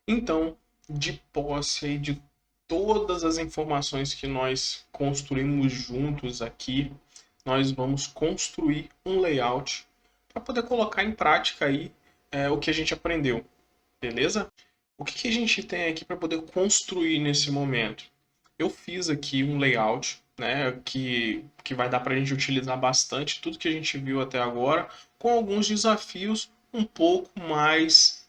Então, de posse aí de todas as informações que nós construímos juntos aqui, nós vamos construir um layout para poder colocar em prática aí o que a gente aprendeu, beleza? O que a gente tem aqui para poder construir nesse momento? Eu fiz aqui um layout, né, que vai dar para a gente utilizar bastante tudo que a gente viu até agora, com alguns desafios um pouco mais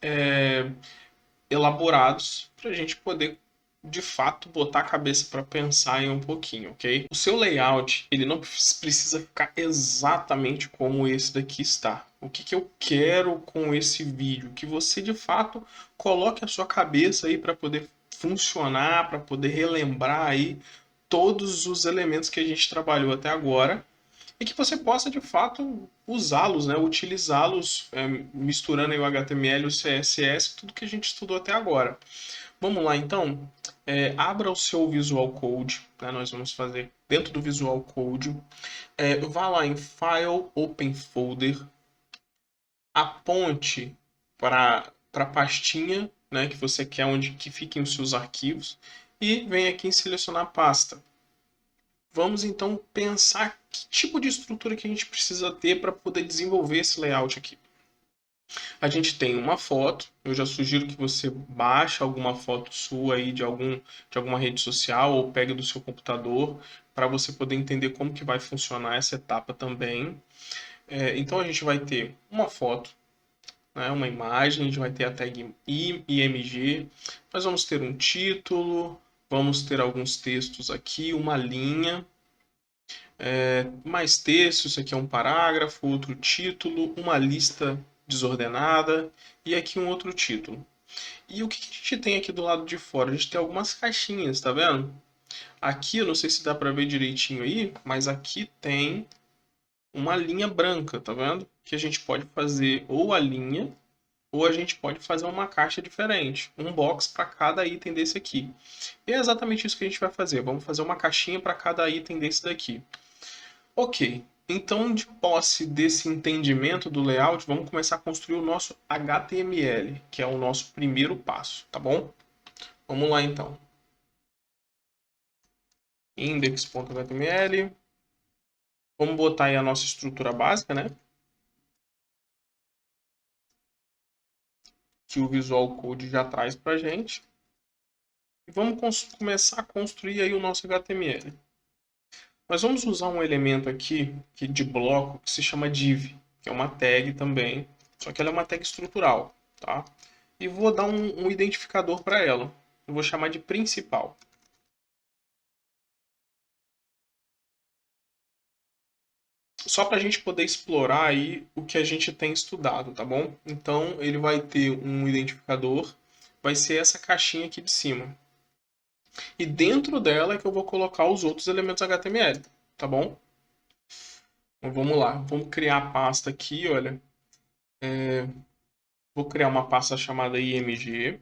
elaborados para a gente poder de fato botar a cabeça para pensar em um pouquinho, ok? O seu layout ele não precisa ficar exatamente como esse daqui está. O que eu quero com esse vídeo? Que você de fato coloque a sua cabeça aí para poder funcionar, para poder relembrar aí todos os elementos que a gente trabalhou até agora e que você possa de fato usá-los, né? Utilizá-los misturando aí o HTML, o CSS, tudo que a gente estudou até agora. Vamos lá então? Abra o seu Visual Code, né? Nós vamos fazer dentro do Visual Code. Vá lá em File, Open Folder, aponte para a pastinha, né, que você quer onde que fiquem os seus arquivos e vem aqui em selecionar pasta. Vamos então pensar que tipo de estrutura que a gente precisa ter para poder desenvolver esse layout aqui. A gente tem uma foto, eu já sugiro que você baixe alguma foto sua aí de alguma rede social ou pegue do seu computador para você poder entender como que vai funcionar essa etapa também. Então a gente vai ter uma foto, né, uma imagem, a gente vai ter a tag IMG, nós vamos ter um título, vamos ter alguns textos aqui, uma linha, mais texto, isso aqui é um parágrafo, outro título, uma lista desordenada e aqui um outro título. E o que a gente tem aqui do lado de fora? A gente tem algumas caixinhas, tá vendo? Aqui, eu não sei se dá para ver direitinho aí, mas aqui tem uma linha branca, tá vendo? Que a gente pode fazer ou a linha, ou a gente pode fazer uma caixa diferente, um box para cada item desse aqui. E é exatamente isso que a gente vai fazer. Vamos fazer uma caixinha para cada item desse daqui. Ok, então de posse desse entendimento do layout, vamos começar a construir o nosso HTML, que é o nosso primeiro passo, tá bom? Vamos lá então. Index.html. Vamos botar aí a nossa estrutura básica, né? Que o Visual Code já traz pra gente. E vamos começar a construir aí o nosso HTML. Nós vamos usar um elemento aqui que de bloco que se chama div, que é uma tag também, só que ela é uma tag estrutural, tá? E vou dar um identificador para ela. Eu vou chamar de principal. Só para a gente poder explorar aí o que a gente tem estudado, tá bom? Então ele vai ter um identificador, vai ser essa caixinha aqui de cima. E dentro dela é que eu vou colocar os outros elementos HTML, tá bom? Então vamos lá, vamos criar a pasta aqui, olha. Vou criar uma pasta chamada img.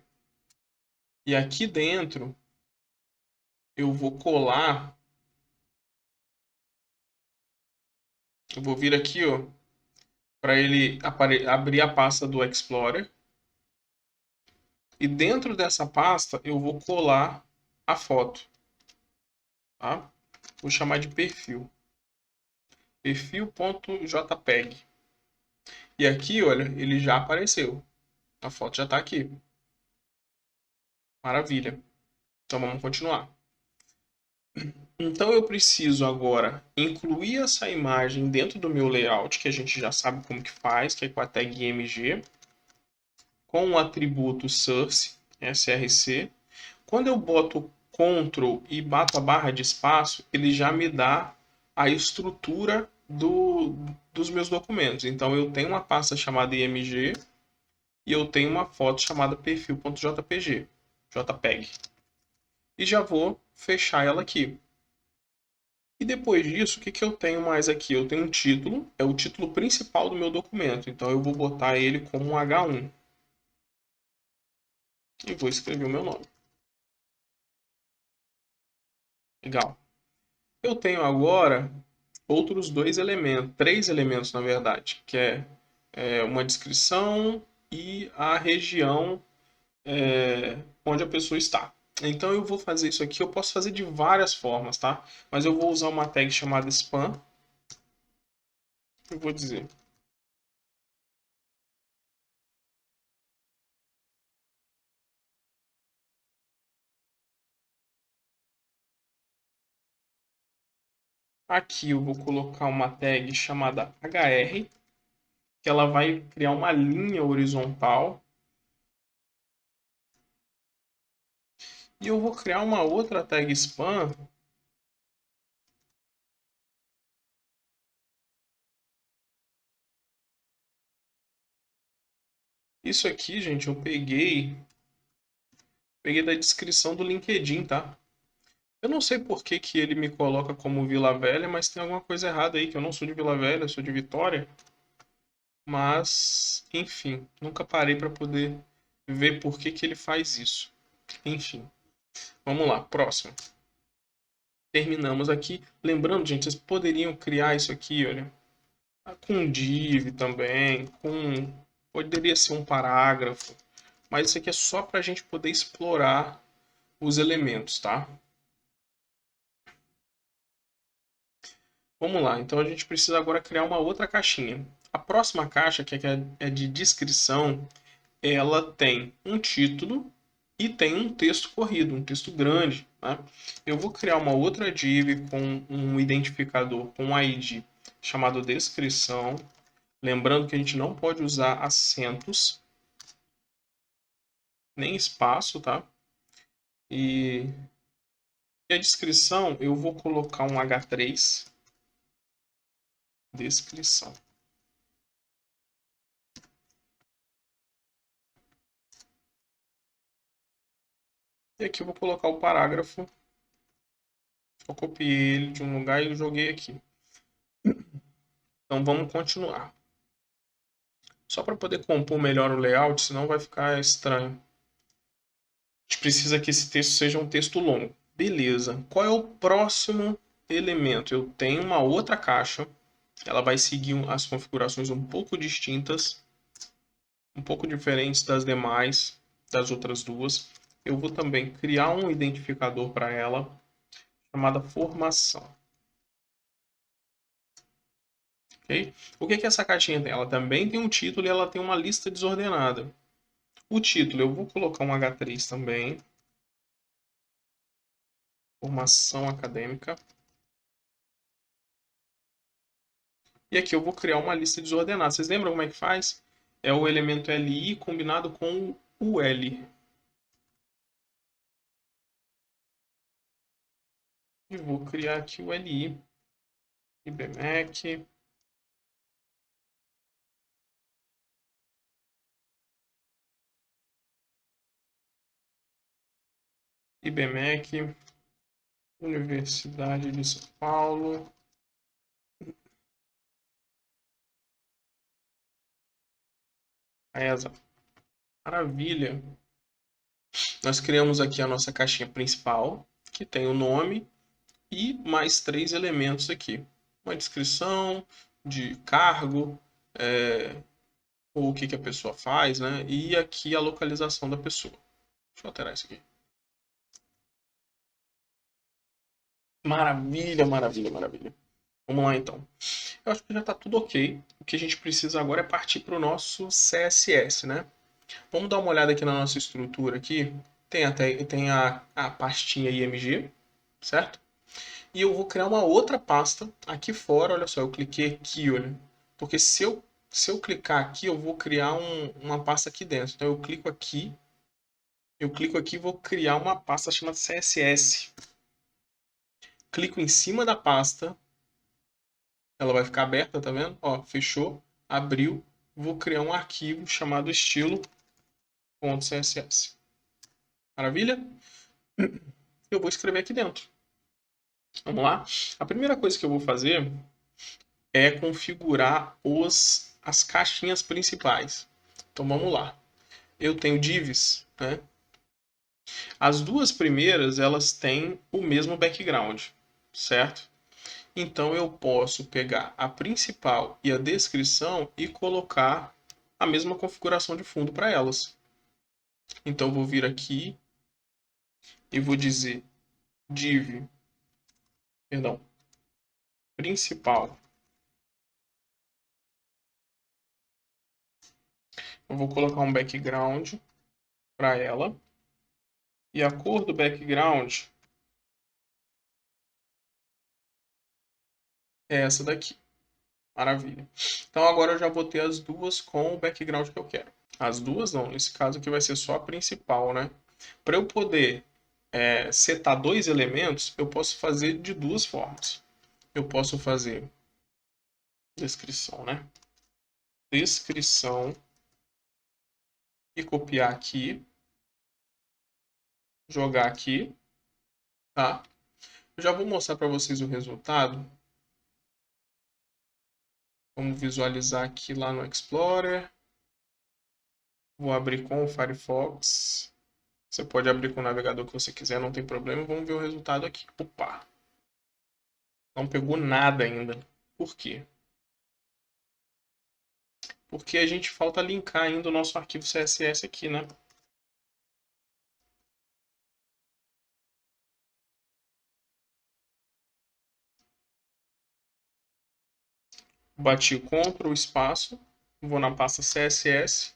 E aqui dentro eu vou colar, eu vou vir aqui, ó, para ele abrir a pasta do Explorer. E dentro dessa pasta eu vou colar a foto, tá? Vou chamar de perfil. Perfil.jpg. E aqui, olha, ele já apareceu. A foto já está aqui. Maravilha. Então vamos continuar. Então eu preciso agora incluir essa imagem dentro do meu layout, que a gente já sabe como que faz, que é com a tag img, com o atributo source, src. Quando eu boto Ctrl e bato a barra de espaço, ele já me dá a estrutura dos meus documentos. Então eu tenho uma pasta chamada img e eu tenho uma foto chamada perfil.jpg, JPEG. E já vou fechar ela aqui. E depois disso, o que eu tenho mais aqui? Eu tenho um título, é o título principal do meu documento. Então eu vou botar ele como um H1. E vou escrever o meu nome. Legal. Eu tenho agora outros dois elementos, três elementos na verdade, que é uma descrição e a região onde a pessoa está. Então eu vou fazer isso aqui, eu posso fazer de várias formas, tá? Mas eu vou usar uma tag chamada spam. Eu vou dizer aqui eu vou colocar uma tag chamada HR, que ela vai criar uma linha horizontal. E eu vou criar uma outra tag spam. Isso aqui, gente, eu peguei da descrição do LinkedIn, tá? Eu não sei por que que ele me coloca como Vila Velha, mas tem alguma coisa errada aí, que eu não sou de Vila Velha, eu sou de Vitória. Mas, enfim, nunca parei para poder ver por que que ele faz isso. Enfim, vamos lá, próximo. Terminamos aqui. Lembrando, gente, vocês poderiam criar isso aqui, olha, com div também, com poderia ser um parágrafo, mas isso aqui é só para a gente poder explorar os elementos, tá? Vamos lá, então a gente precisa agora criar uma outra caixinha. A próxima caixa, que é de descrição, ela tem um título e tem um texto corrido, um texto grande. Né? Eu vou criar uma outra div com um identificador com ID chamado descrição. Lembrando que a gente não pode usar acentos, nem espaço, tá? E, a descrição eu vou colocar um H3, descrição. E aqui eu vou colocar o parágrafo. Eu copiei ele de um lugar e joguei aqui. Então vamos continuar. Só para poder compor melhor o layout, senão vai ficar estranho. A gente precisa que esse texto seja um texto longo. Beleza. Qual é o próximo elemento? Eu tenho uma outra caixa. Ela vai seguir as configurações um pouco distintas, um pouco diferentes das demais, das outras duas. Eu vou também criar um identificador para ela, chamada formação. Okay? O que essa caixinha tem? Ela também tem um título e ela tem uma lista desordenada. O título eu vou colocar um H3 também. Formação acadêmica. E aqui eu vou criar uma lista desordenada. Vocês lembram como é que faz? É o elemento LI combinado com o L. E vou criar aqui o LI. IBMEC. IBMEC. Universidade de São Paulo. ESA. Maravilha. Nós criamos aqui a nossa caixinha principal, que tem o nome e mais 3 elementos aqui. Uma descrição de cargo, ou o que, que a pessoa faz, né? E aqui a localização da pessoa. Deixa eu alterar isso aqui. Maravilha, maravilha, maravilha. Vamos lá então. Eu acho que já está tudo ok. O que a gente precisa agora é partir para o nosso CSS, né? Vamos dar uma olhada aqui na nossa estrutura aqui. Tem a pastinha IMG, certo? E eu vou criar uma outra pasta aqui fora. Olha só, eu cliquei aqui, olha. Porque se eu clicar aqui, eu vou criar uma pasta aqui dentro. Então eu clico aqui e vou criar uma pasta chamada CSS. Clico em cima da pasta, ela vai ficar aberta, tá vendo? Ó, fechou, abriu. Vou criar um arquivo chamado estilo.css. Maravilha? Eu vou escrever aqui dentro. Vamos lá? A primeira coisa que eu vou fazer é configurar as caixinhas principais. Então vamos lá. Eu tenho divs, né? As duas primeiras, elas têm o mesmo background, certo? Então eu posso pegar a principal e a descrição e colocar a mesma configuração de fundo para elas. Então eu vou vir aqui e vou dizer div, perdão, principal. Eu vou colocar um background para ela. E a cor do background é essa daqui. Maravilha. Então agora eu já botei as duas com o background que eu quero. As duas não, nesse caso aqui vai ser só a principal, né? Para eu poder setar dois elementos, eu posso fazer de duas formas. Eu posso fazer descrição, né? Descrição e copiar aqui, jogar aqui, tá? Eu já vou mostrar para vocês o resultado. Vamos visualizar aqui lá no Explorer. Vou abrir com o Firefox. Você pode abrir com o navegador que você quiser, não tem problema. Vamos ver o resultado aqui. Opa! Não pegou nada ainda. Por quê? Porque a gente falta linkar ainda o nosso arquivo CSS aqui, né? Bati Ctrl espaço, vou na pasta CSS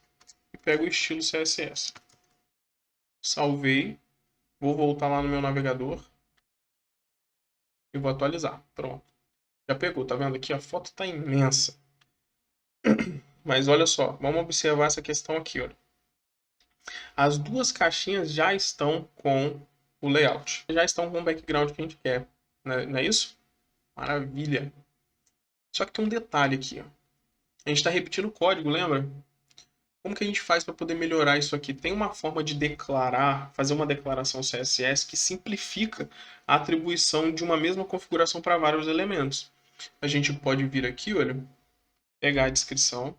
e pego o estilo CSS. Salvei, vou voltar lá no meu navegador e vou atualizar. Pronto. Já pegou, tá vendo aqui? A foto tá imensa. Mas olha só, vamos observar essa questão aqui, olha. As duas caixinhas já estão com o layout. Já estão com o background que a gente quer. Não é isso? Maravilha. Só que tem um detalhe aqui, ó. A gente está repetindo o código, lembra? Como que a gente faz para poder melhorar isso aqui? Tem uma forma de declarar, fazer uma declaração CSS que simplifica a atribuição de uma mesma configuração para vários elementos. A gente pode vir aqui, olha, pegar a descrição,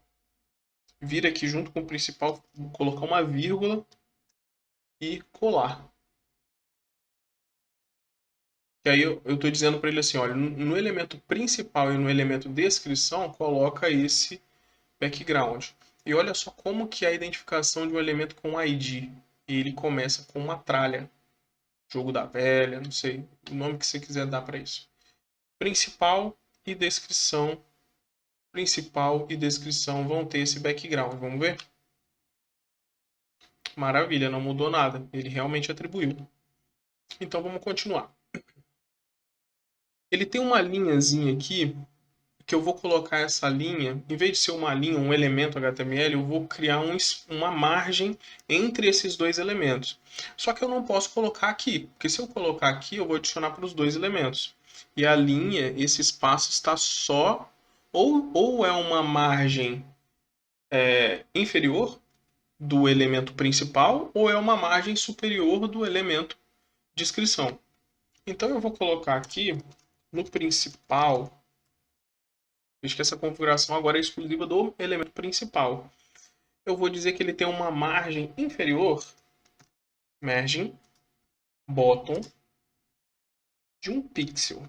vir aqui junto com o principal, colocar uma vírgula e colar. E aí eu estou dizendo para ele assim, olha, no elemento principal e no elemento descrição, coloca esse background. E olha só como que é a identificação de um elemento com ID. Ele começa com uma tralha. Jogo da velha, não sei, o nome que você quiser dar para isso. Principal e descrição. Principal e descrição vão ter esse background. Vamos ver? Maravilha, não mudou nada. Ele realmente atribuiu. Então vamos continuar. Ele tem uma linhazinha aqui que eu vou colocar essa linha, em vez de ser uma linha, um elemento HTML, eu vou criar uma margem entre esses dois elementos. Só que eu não posso colocar aqui, porque se eu colocar aqui, eu vou adicionar para os dois elementos. E a linha, esse espaço está só, ou é uma margem inferior do elemento principal, ou é uma margem superior do elemento descrição. Então eu vou colocar aqui no principal. Veja que essa configuração agora é exclusiva do elemento principal. Eu vou dizer que ele tem uma margem inferior, margin bottom, de 1 pixel.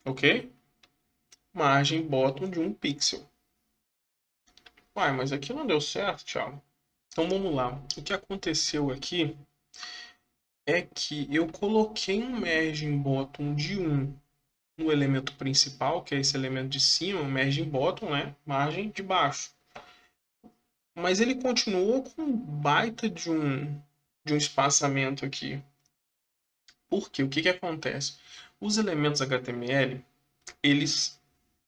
Ok? Margem bottom de 1 pixel. Uai, mas aqui não deu certo, Thiago. Então vamos lá. O que aconteceu aqui é que eu coloquei um margin bottom de 1 no elemento principal, que é esse elemento de cima, margin bottom, né? Margem de baixo. Mas ele continuou com um baita de um espaçamento aqui. Por quê? O que acontece? Os elementos HTML, eles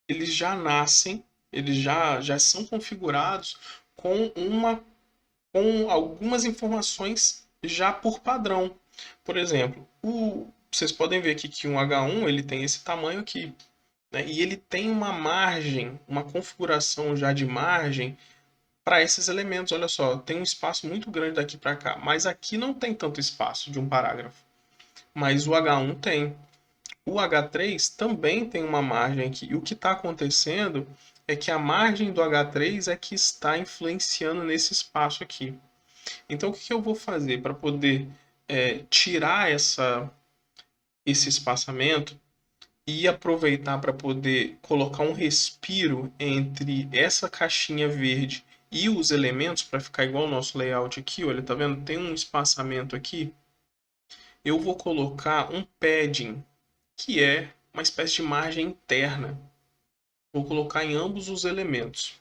já nascem, eles já são configurados com algumas informações já por padrão. Por exemplo, vocês podem ver aqui que um H1 ele tem esse tamanho aqui, né? E ele tem uma margem, uma configuração já de margem para esses elementos. Olha só, tem um espaço muito grande daqui para cá, mas aqui não tem tanto espaço de um parágrafo. Mas o H1 tem. O H3 também tem uma margem aqui. E o que está acontecendo é que a margem do H3 é que está influenciando nesse espaço aqui. Então, o que eu vou fazer para poder tirar esse espaçamento e aproveitar para poder colocar um respiro entre essa caixinha verde E os elementos, para ficar igual ao nosso layout aqui, olha, tá vendo? Tem um espaçamento aqui. Eu vou colocar um padding, que é uma espécie de margem interna. Vou colocar em ambos os elementos.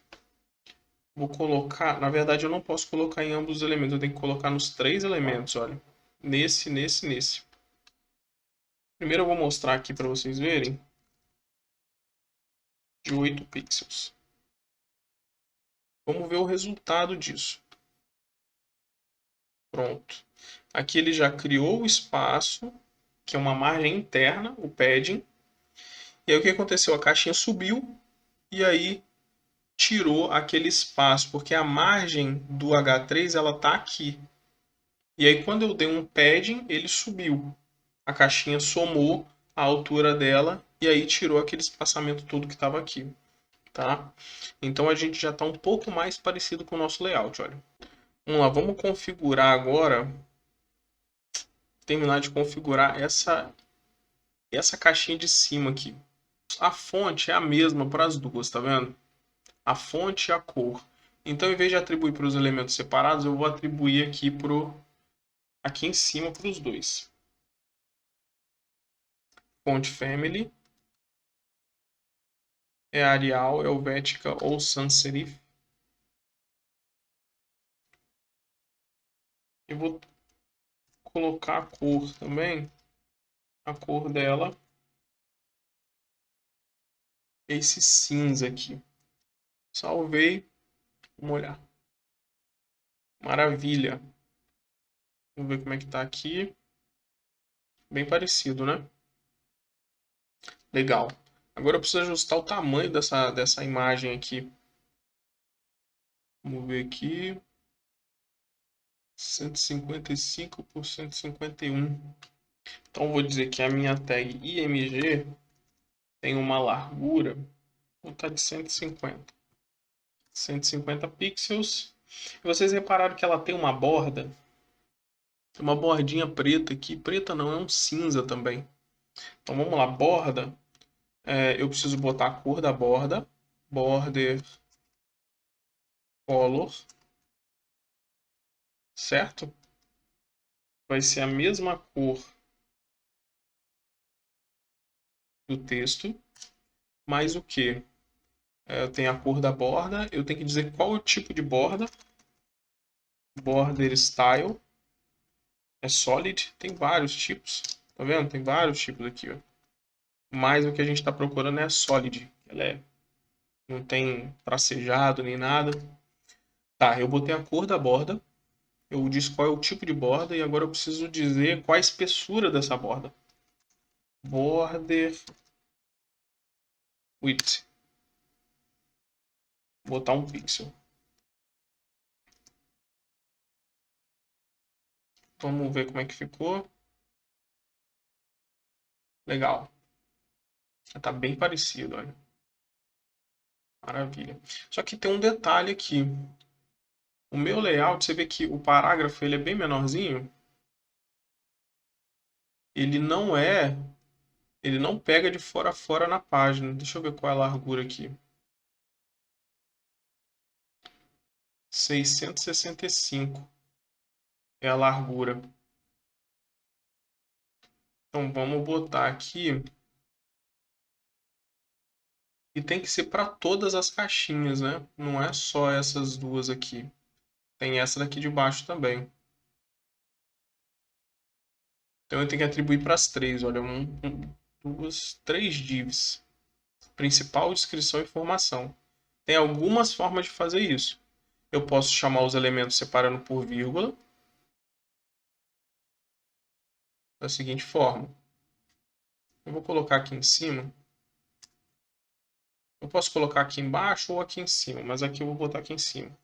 Vou colocar, na verdade eu não posso colocar em ambos os elementos, eu tenho que colocar nos 3 elementos, olha. Nesse. Primeiro eu vou mostrar aqui para vocês verem. De 8 pixels. Vamos ver o resultado disso. Pronto. Aqui ele já criou o espaço, que é uma margem interna, o padding. E aí o que aconteceu? A caixinha subiu e aí tirou aquele espaço, porque a margem do H3 ela tá aqui. E aí quando eu dei um padding, ele subiu. A caixinha somou a altura dela e aí tirou aquele espaçamento todo que estava aqui, tá? Então a gente já está um pouco mais parecido com o nosso layout, olha. Vamos lá, vamos configurar agora, terminar de configurar essa caixinha de cima aqui. A fonte é a mesma para as duas, tá vendo? A fonte e a cor. Então, em vez de atribuir para os elementos separados, eu vou atribuir aqui em cima para os dois. Font family é Arial, Helvética ou Sans Serif. E vou colocar a cor também. A cor dela é esse cinza aqui. Salvei. Vamos olhar. Maravilha. Vamos ver como é que tá aqui. Bem parecido, né? Legal. Agora eu preciso ajustar o tamanho dessa imagem aqui. Vamos ver aqui. 155 por 151. Então vou dizer que a minha tag IMG tem uma largura, vou botar de 150. 150 pixels. E vocês repararam que ela tem uma borda? Uma bordinha preta aqui. Preta não, é um cinza também. Então vamos lá, borda. Eu preciso botar a cor da borda. Border color. Certo? Vai ser a mesma cor do texto. Mais o que? Eu tenho a cor da borda. Eu tenho que dizer qual é o tipo de borda. Border style. É solid. Tem vários tipos. Tá vendo? Tem vários tipos aqui, ó. Mas o que a gente está procurando é a solid. Não tem tracejado nem nada. Tá, eu botei a cor da borda. Eu disse qual é o tipo de borda. E agora eu preciso dizer qual a espessura dessa borda. Border width. Vou botar 1 pixel. Vamos ver como é que ficou. Legal. Tá bem parecido, olha. Maravilha. Só que tem um detalhe aqui. O meu layout, você vê que o parágrafo ele é bem menorzinho. Ele não é... Ele não pega de fora a fora na página. Deixa eu ver qual é a largura aqui. 665 é a largura. Então vamos botar aqui. E tem que ser para todas as caixinhas, né? Não é só essas duas aqui. Tem essa daqui de baixo também. Então eu tenho que atribuir para as três. Olha, três divs. Principal, descrição e informação. Tem algumas formas de fazer isso. Eu posso chamar os elementos separando por vírgula. Da seguinte forma. Eu vou colocar aqui em cima. Eu posso colocar aqui embaixo ou aqui em cima, mas aqui eu vou botar aqui em cima.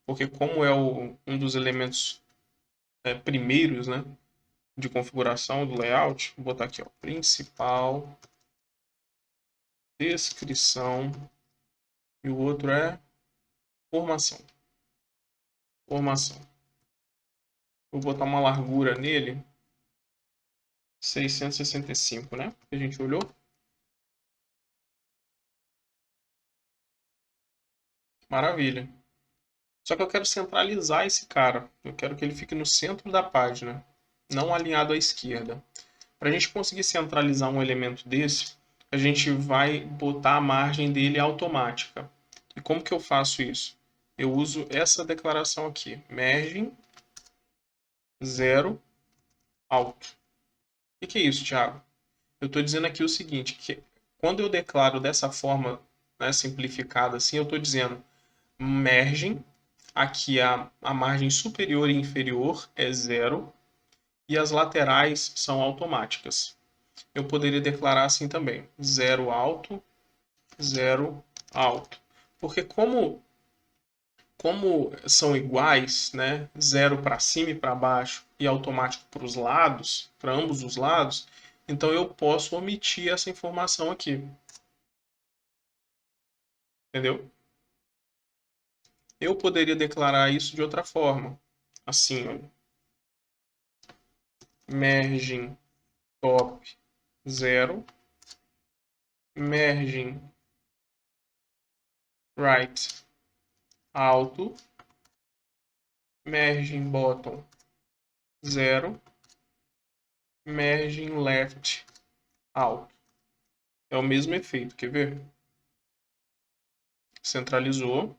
Porque como é um dos elementos primeiros, né, de configuração do layout, vou botar aqui, ó, principal, descrição, e o outro é formação. Formação. Vou botar uma largura nele, 665, né? Que a gente olhou. Maravilha. Só que eu quero centralizar esse cara. Eu quero que ele fique no centro da página, não alinhado à esquerda. Para a gente conseguir centralizar um elemento desse, a gente vai botar a margem dele automática. E como que eu faço isso? Eu uso essa declaração aqui, margem 0 alto. O que é isso, Thiago? Eu estou dizendo aqui o seguinte, que quando eu declaro dessa forma, né, simplificada assim, eu estou dizendo margem, aqui a margem superior e inferior é 0 e as laterais são automáticas. Eu poderia declarar assim também, 0 alto, 0 alto. Porque como são iguais, né, 0 para cima e para baixo e automático para os lados, para ambos os lados, então eu posso omitir essa informação aqui. Entendeu? Eu poderia declarar isso de outra forma. Assim, olha. Merging top 0, merging right alto, merging bottom 0, merging left alto. É o mesmo efeito, quer ver? Centralizou.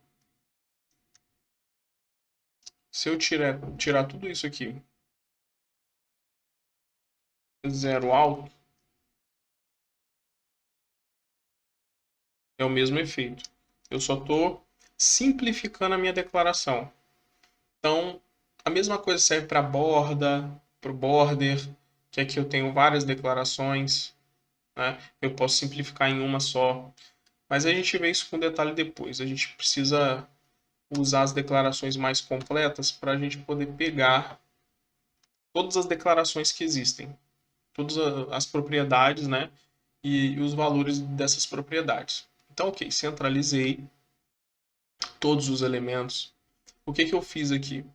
Se eu tirar tudo isso aqui, 0 alto, é o mesmo efeito. Eu só estou simplificando a minha declaração. Então, a mesma coisa serve para a borda, para o border, que aqui eu tenho várias declarações, né? Eu posso simplificar em uma só. Mas a gente vê isso com detalhe depois. A gente precisa usar as declarações mais completas para a gente poder pegar todas as declarações que existem, todas as propriedades, né? E os valores dessas propriedades. Então, ok, centralizei todos os elementos. O que eu fiz aqui?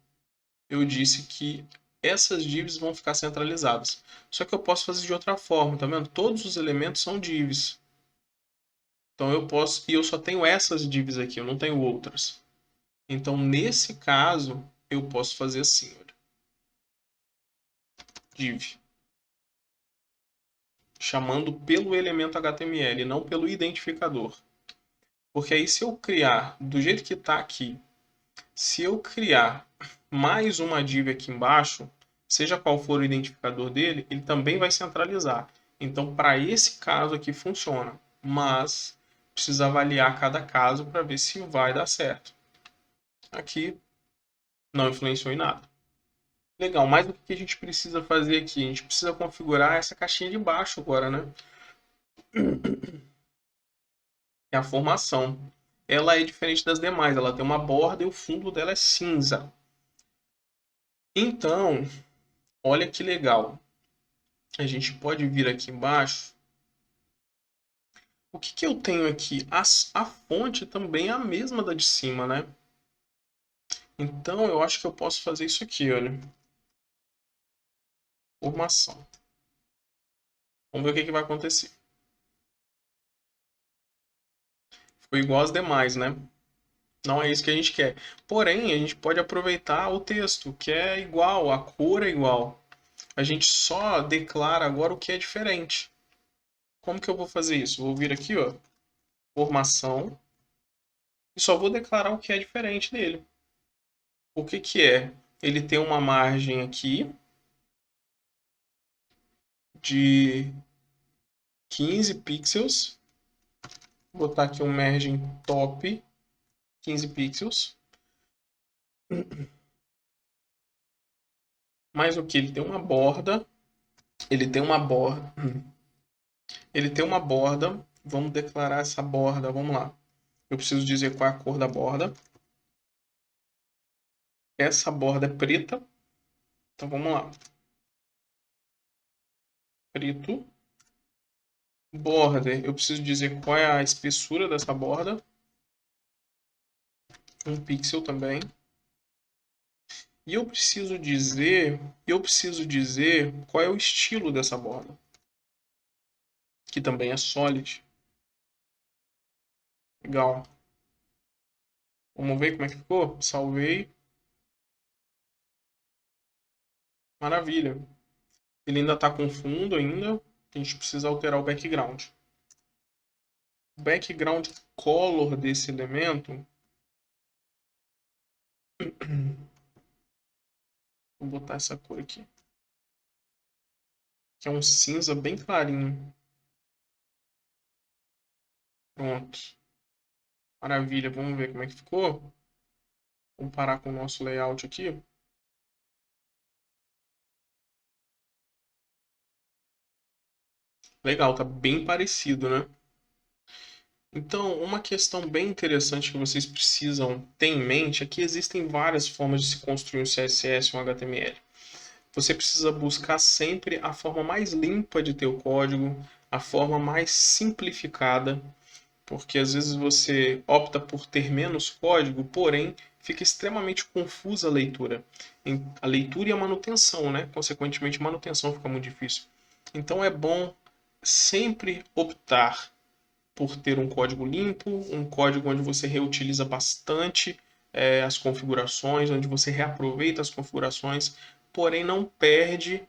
Eu disse que essas divs vão ficar centralizadas. Só que eu posso fazer de outra forma, tá vendo? Todos os elementos são divs. Então eu posso, e eu só tenho essas divs aqui, eu não tenho outras. Então nesse caso, eu posso fazer assim, olha. Div, chamando pelo elemento HTML, não pelo identificador. Porque aí se eu criar do jeito que está aqui, se eu criar mais uma div aqui embaixo, seja qual for o identificador dele, ele também vai centralizar. Então, para esse caso aqui funciona, mas precisa avaliar cada caso para ver se vai dar certo. Aqui não influenciou em nada. Legal, mas o que a gente precisa fazer aqui? A gente precisa configurar essa caixinha de baixo agora, né? É a formação. Ela é diferente das demais, ela tem uma borda e o fundo dela é cinza. Então, olha que legal. A gente pode vir aqui embaixo. O que eu tenho aqui? A fonte também é a mesma da de cima, né? Então eu acho que eu posso fazer isso aqui, olha. Formação. Vamos ver o que vai acontecer. Ficou igual às demais, né? Não é isso que a gente quer. Porém, a gente pode aproveitar o texto, que é igual, a cor é igual. A gente só declara agora o que é diferente. Como que eu vou fazer isso? Vou vir aqui, ó, formação, e só vou declarar o que é diferente dele. O que que é? Ele tem uma margem aqui de 15 pixels. Vou botar aqui um margem top 15 pixels. Mais o que? Ele tem uma borda. Ele tem uma borda. Ele tem uma borda. Vamos declarar essa borda. Vamos lá. Eu preciso dizer qual é a cor da borda. Essa borda é preta. Então vamos lá. Preto. Border. Eu preciso dizer qual é a espessura dessa borda. 1 pixel também. E eu preciso dizer qual é o estilo dessa borda, que também é solid. Legal. Vamos ver como é que ficou? Salvei. Maravilha. Ele ainda está com fundo ainda. A gente precisa alterar o background. O background color desse elemento. Vou botar essa cor aqui. Que é um cinza bem clarinho. Pronto. Maravilha. Vamos ver como é que ficou. Comparar com o nosso layout aqui. Legal, tá bem parecido, né? Então, uma questão bem interessante que vocês precisam ter em mente é que existem várias formas de se construir um CSS ou um HTML. Você precisa buscar sempre a forma mais limpa de ter o código, a forma mais simplificada, porque às vezes você opta por ter menos código, porém fica extremamente confusa a leitura. A leitura e a manutenção, né? Consequentemente, a manutenção fica muito difícil. Então é bom sempre optar por ter um código limpo, um código onde você reutiliza bastante as configurações, onde você reaproveita as configurações, porém não perde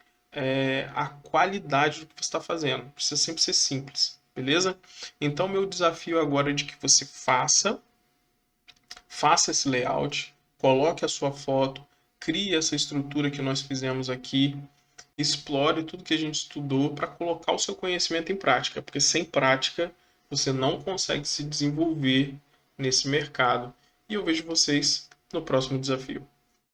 a qualidade do que você está fazendo. Precisa sempre ser simples, beleza? Então, meu desafio agora é de que você faça esse layout, coloque a sua foto, crie essa estrutura que nós fizemos aqui, explore tudo que a gente estudou para colocar o seu conhecimento em prática, porque sem prática você não consegue se desenvolver nesse mercado. E eu vejo vocês no próximo desafio.